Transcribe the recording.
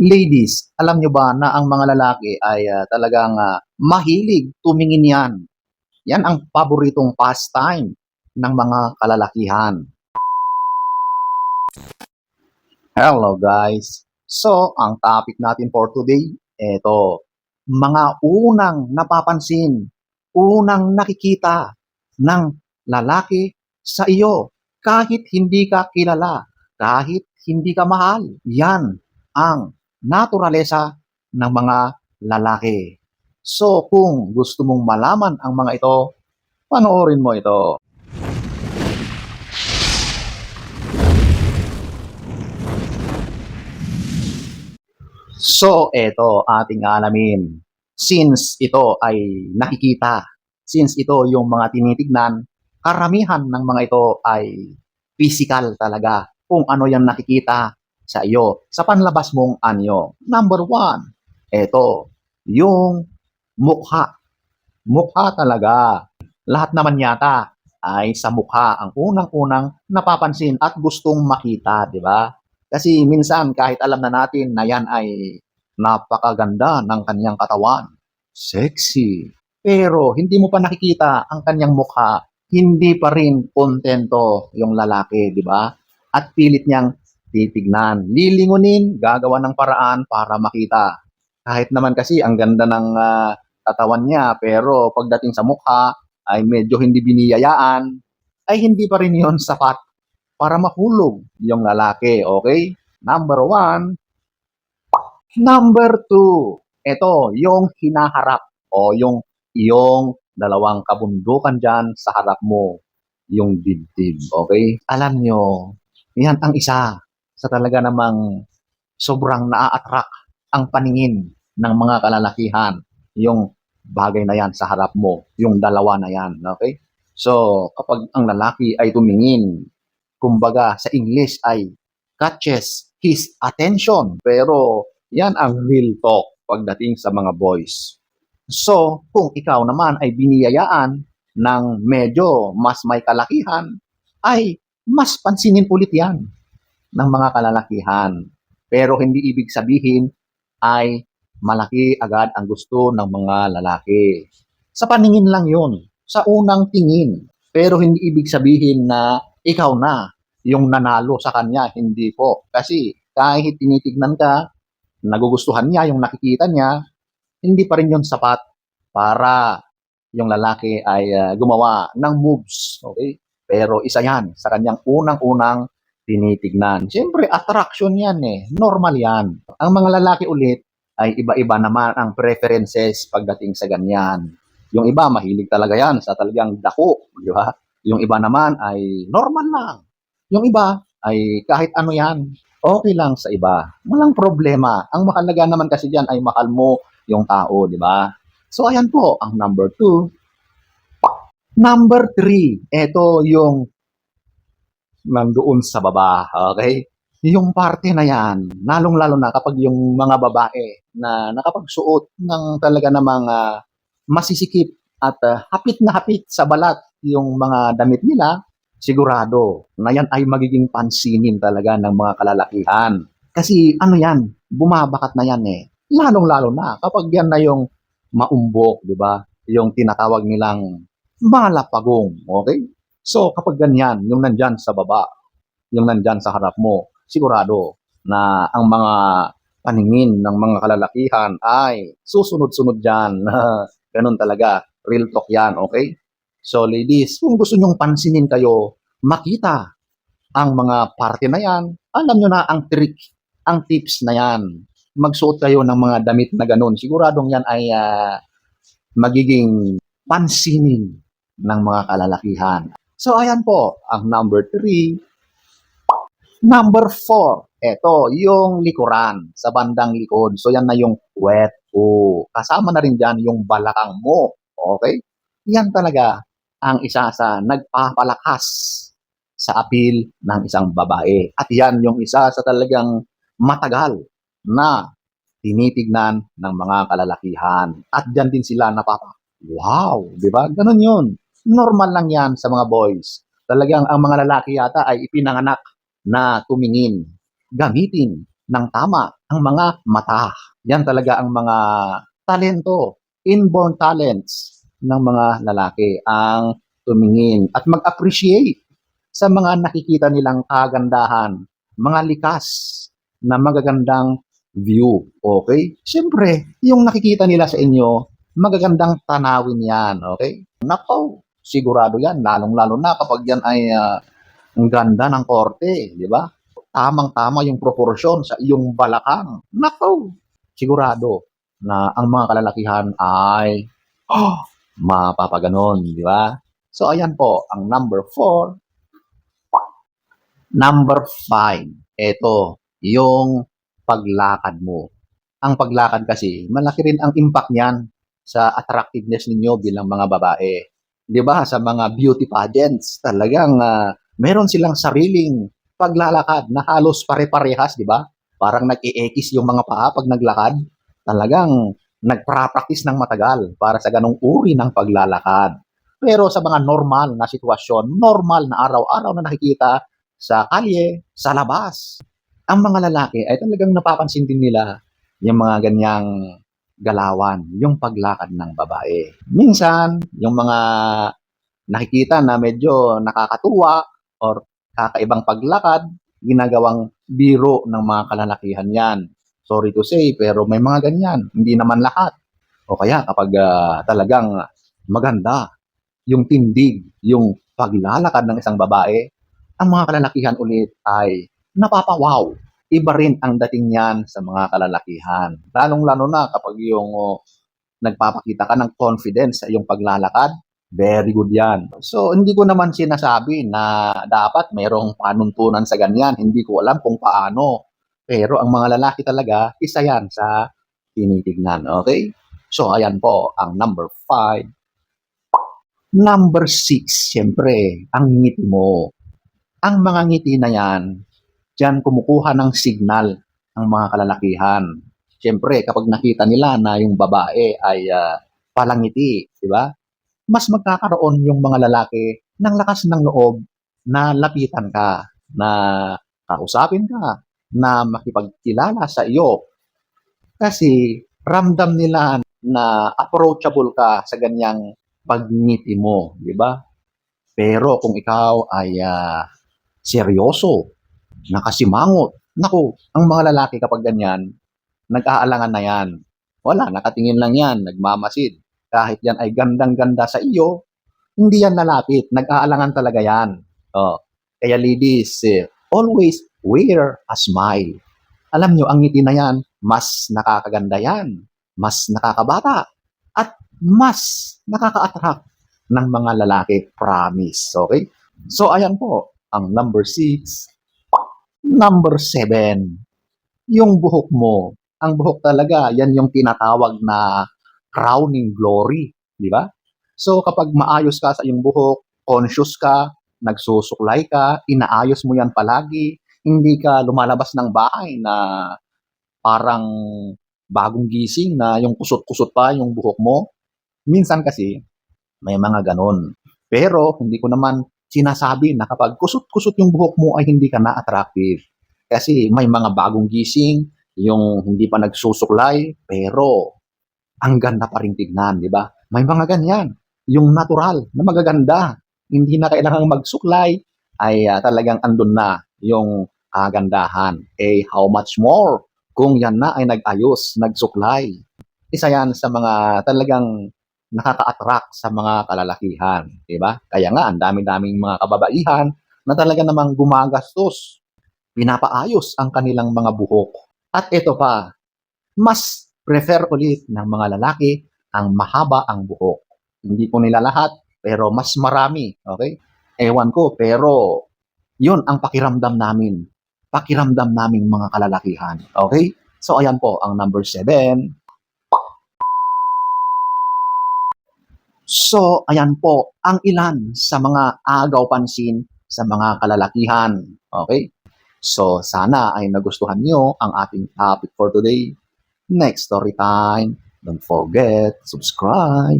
Ladies, alam nyo ba na ang mga lalaki ay talagang mahilig tumingin yan. Yan ang paboritong pastime ng mga kalalakihan. Hello guys! So, ang topic natin for today, eto, mga unang napapansin, unang nakikita ng lalaki sa iyo kahit hindi ka kilala, kahit hindi ka mahal. Yan ang naturalesa ng mga lalaki. So, kung gusto mong malaman ang mga ito, panoorin mo ito. So, eto ating alamin. Since ito ay nakikita, since ito yung mga tinitignan, karamihan ng mga ito ay physical talaga. Kung ano yung nakikita sa iyo, sa panlabas mong anyo. Number one, eto, yung mukha. Mukha talaga. Lahat naman yata ay sa mukha ang unang-unang napapansin at gustong makita, di ba? Kasi minsan kahit alam na natin na yan ay napakaganda ng kanyang katawan, sexy, pero hindi mo pa nakikita ang kanyang mukha, hindi pa rin kontento yung lalaki, di ba? At pilit niyang titignan, lilingunin, gagawa ng paraan para makita. Kahit naman kasi ang ganda ng katawan niya, pero pagdating sa mukha ay medyo hindi biniyayaan, ay hindi pa rin yon sapat para mahulog yung lalaki, okay? Number one. Number two, ito, yung hinaharap o yung dalawang kabundukan dyan sa harap mo, yung dibdib, okay? Alam nyo, yan ang isa sa talaga namang sobrang naa-attract ang paningin ng mga kalalakihan, yung bagay na yan sa harap mo, yung dalawa na yan, okay? So, kapag ang lalaki ay tumingin, kumbaga sa English ay catches his attention, pero yan ang real talk pagdating sa mga boys. So, kung ikaw naman ay biniyayaan ng medyo mas may kalakihan, ay mas pansinin ulit yan ng mga kalalakihan. Pero hindi ibig sabihin ay malaki agad ang gusto ng mga lalaki. Sa paningin lang yun, sa unang tingin. Pero hindi ibig sabihin na ikaw na yung nanalo sa kanya, hindi po. Kasi kahit tinitignan ka, nagugustuhan niya yung nakikita niya, hindi pa rin yun sapat para yung lalaki ay gumawa ng moves. Okay? Pero isa yan sa kanyang unang-unang tinitignan. Siyempre, attraction yan eh. Normal yan. Ang mga lalaki ulit ay iba-iba naman ang preferences pagdating sa ganyan. Yung iba, mahilig talaga yan sa talagang dako. Di ba? Yung iba naman ay normal lang. Yung iba ay kahit ano yan, okay lang sa iba. Walang problema. Ang mahalaga naman kasi diyan ay mahal mo yung tao, di ba? So, ayan po, ang number two. Number three, ito yung nandoon sa baba, okay? Yung parte na yan, lalong-lalo na kapag yung mga babae na nakapagsuot ng talaga namang masisikip at hapit na hapit sa balat yung mga damit nila, sigurado na yan ay magiging pansinin talaga ng mga kalalakihan. Kasi ano yan, bumabakat na yan eh. Lalong-lalo na kapag yan na yung maumbok, di ba? Yung tinatawag nilang malapagong, okay? So kapag ganyan, yung nandyan sa baba, yung nandyan sa harap mo, sigurado na ang mga paningin ng mga kalalakihan ay susunod-sunod dyan. Ganun talaga. Real talk yan, okay? So ladies, kung gusto nyong pansinin kayo, makita ang mga parte na yan, alam nyo na ang trick, ang tips na yan. Magsuot kayo ng mga damit na ganun. Siguradong yan ay magiging pansinin ng mga kalalakihan. So ayan po, ang number three. Number four, eto, yung likuran sa bandang likod. So yan na yung wet o kasama na rin dyan yung balakang mo. Okay? Yan talaga ang isa sa nagpapalakas sa appeal ng isang babae. At yan yung isa sa talagang matagal na tinitignan ng mga kalalakihan. At dyan din sila wow, di ba? Ganun yun. Normal lang yan sa mga boys. Talagang ang mga lalaki yata ay ipinanganak na tumingin, gamitin ng tama ang mga mata. Yan talaga ang mga talento, inborn talents ng mga lalaki ang tumingin at mag-appreciate sa mga nakikita nilang kagandahan, mga likas na magagandang view. Okay? Siyempre, yung nakikita nila sa inyo, magagandang tanawin yan. Okay? Nako, sigurado yan. Lalong-lalo na kapag yan ay ang ganda ng korte. Di ba? Tamang-tama yung proporsyon sa iyong balakang. Nako, sigurado na ang mga kalalakihan ay mapapaganon. Di ba? So, ayan po, ang number 4. Number 5, eto, yung paglakad mo. Ang paglakad kasi, malaki rin ang impact niyan sa attractiveness ninyo bilang mga babae. 'Di ba? Sa mga beauty pageants, talagang meron silang sariling paglalakad na halos pare-parehas, 'di ba? Parang nag-e-ekis yung mga paa pag naglakad. Talagang nagpa-practice ng matagal para sa ganong uri ng paglalakad. Pero sa mga normal na sitwasyon, normal na araw-araw na nakikita sa kalye, sa labas, ang mga lalaki ay talagang napapansin din nila yung mga ganyang galawan, yung paglakad ng babae. Minsan, yung mga nakikita na medyo nakakatuwa or kakaibang paglakad, ginagawang biro ng mga kalalakihan yan. Sorry to say, pero may mga ganyan. Hindi naman lahat. O kaya kapag talagang maganda yung tindig, yung paglalakad ng isang babae, ang mga kalalakihan ulit ay napapawaw. Iba rin ang dating niyan sa mga kalalakihan. Lalong-lalo na kapag yung nagpapakita ka ng confidence sa iyong paglalakad, very good yan. So, hindi ko naman sinasabi na dapat mayroong panuntunan sa ganyan. Hindi ko alam kung paano. Pero ang mga lalaki talaga, isa yan sa tinitignan. Okay? So, ayan po, ang number 5. Number 6, siyempre, ang ngiti mo. Ang mga ngiti na yan, diyan kumukuha ng signal ang mga kalalakihan. Siyempre, kapag nakita nila na yung babae ay palangiti, di ba? Mas magkakaroon yung mga lalaki ng lakas ng loob na lapitan ka, na kausapin ka, na makipagkilala sa iyo. Kasi ramdam nila na approachable ka sa ganyang pagngiti mo, di ba? Pero kung ikaw ay seryoso, nakasimangot, naku, ang mga lalaki kapag ganyan, nag-aalangan na yan. Wala, nakatingin lang yan, nagmamasid. Kahit yan ay gandang-ganda sa iyo, hindi yan lalapit. Nag-aalangan talaga yan. Oh. Kaya ladies, always wear a smile. Alam nyo, ang ngiti na yan, mas nakakaganda yan, mas nakakabata, at mas nakaka-attract ng mga lalaki. Promise. Okay? So, ayan po, ang number 6. Number 7, yung buhok mo. Ang buhok talaga, yan yung tinatawag na crowning glory, di ba? So kapag maayos ka sa iyong buhok, conscious ka, nagsusuklay ka, inaayos mo yan palagi, hindi ka lumalabas ng bahay na parang bagong gising na yung kusot-kusot pa yung buhok mo. Minsan kasi, may mga ganon. Pero hindi ko naman sinasabi na kapag kusot-kusot yung buhok mo ay hindi ka na attractive. Kasi may mga bagong gising, yung hindi pa nagsusuklay, pero ang ganda pa rin tignan, di ba? May mga ganyan. Yung natural na magaganda, hindi na kailangang magsuklay, ay talagang andun na yung kagandahan. How much more kung yan na ay nag-ayos, nagsuklay. Isa yan sa mga talagang nakaka-attract sa mga kalalakihan, di ba? Kaya nga, ang dami-daming mga kababaihan na talaga namang gumagastos, pinapaayos ang kanilang mga buhok. At ito pa, mas prefer ulit ng mga lalaki ang mahaba ang buhok. Hindi ko nila lahat, pero mas marami, okay? Ewan ko, pero yun ang pakiramdam namin. Pakiramdam naming mga kalalakihan, okay? So, ayan po, ang number 7. So, ayan po, ang ilan sa mga agaw pansin sa mga kalalakihan. Okay? So, sana ay nagustuhan nyo ang ating topic for today. Next story time. Don't forget, subscribe.